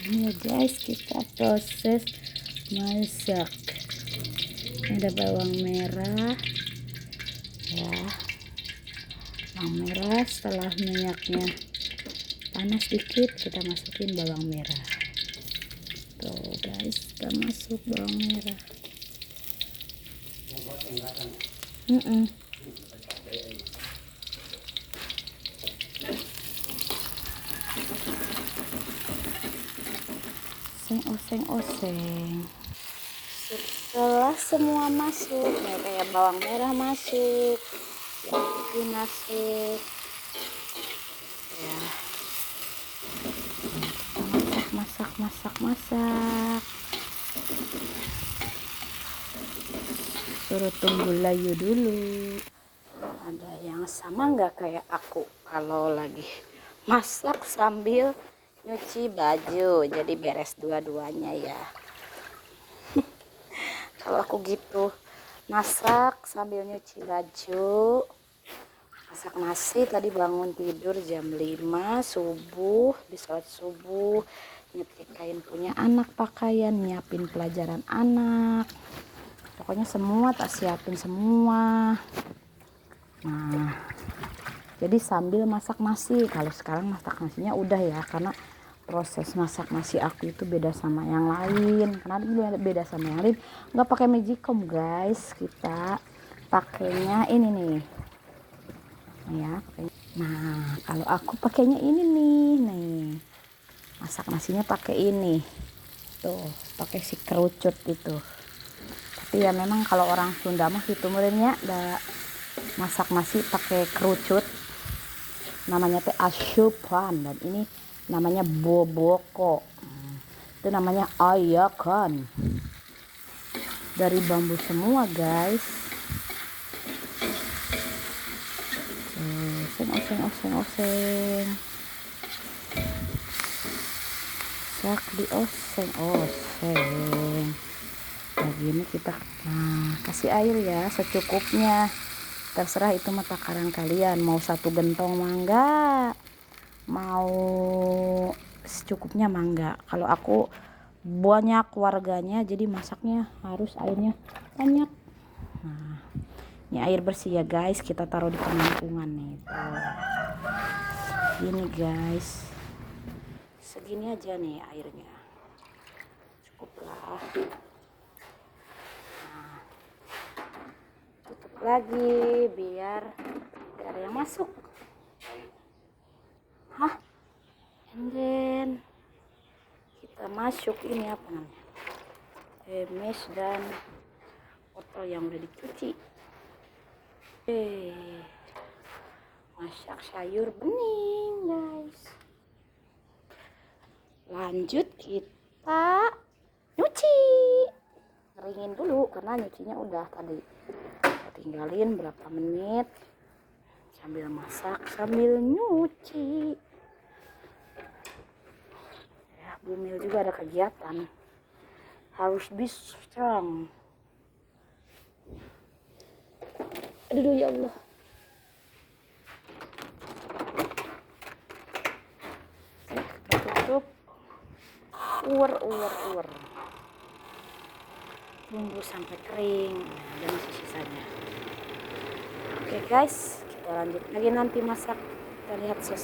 Ini ya guys, kita proses masak. Ada bawang merah ya, bawang merah. Setelah minyaknya panas dikit, kita masukin bawang merah. Tuh guys, kita masuk bawang merah. Oseng. Setelah semua masuk, kayak bawang merah masuk, putih masuk, ya. Masak. Suruh tunggu layu dulu. Ada yang sama nggak kayak aku kalau lagi masak sambil nyuci baju, jadi beres dua-duanya ya. Kalau aku gitu, masak sambil nyuci baju, masak nasi. Tadi bangun tidur jam 5 subuh, di sholat subuh, nyetrikain punya anak pakaian, nyiapin pelajaran anak, pokoknya semua tak siapin semua. Nah, jadi sambil masak nasi. Kalau sekarang masak nasinya udah ya, karena proses masak nasi aku itu beda sama yang lain. Karena beda sama yang lain, nggak pakai magicom guys, kita pakainya ini nih ya. Nah, kalau aku pakainya ini nih, masak nasinya pakai ini tuh, pakai si kerucut itu. Tapi ya memang kalau orang Sunda mah itu mulanya masak nasi pakai kerucut, namanya teh asupan, dan ini namanya boboko. Itu namanya ayakan, dari bambu semua guys. Oseng sak dioseng begini kita. Nah, kasih air ya secukupnya, terserah itu mah takaran kalian, mau satu gentong mangga, mau secukupnya mangga. Kalau aku banyak warganya, jadi masaknya harus airnya banyak. Nah, ini air bersih ya guys, kita taruh di penampungan nih tuh. Gini guys, segini aja nih airnya, cukup lah. Tutup lagi biar tidak ada yang masuk. And then kita masuk ini apa namanya, mesh dan wortel yang udah dicuci. Masak sayur bening guys. Lanjut kita nyuci, keringin dulu karena nyucinya udah tadi. Tinggalin berapa menit sambil masak sambil nyuci ya. Bumil juga ada kegiatan, harus be strong. Aduh ya Allah. Tutup, uwer. Tunggu sampai kering. Nah, ada masih sisanya. Oke guys, kita lanjut lagi nanti masak. Kita lihat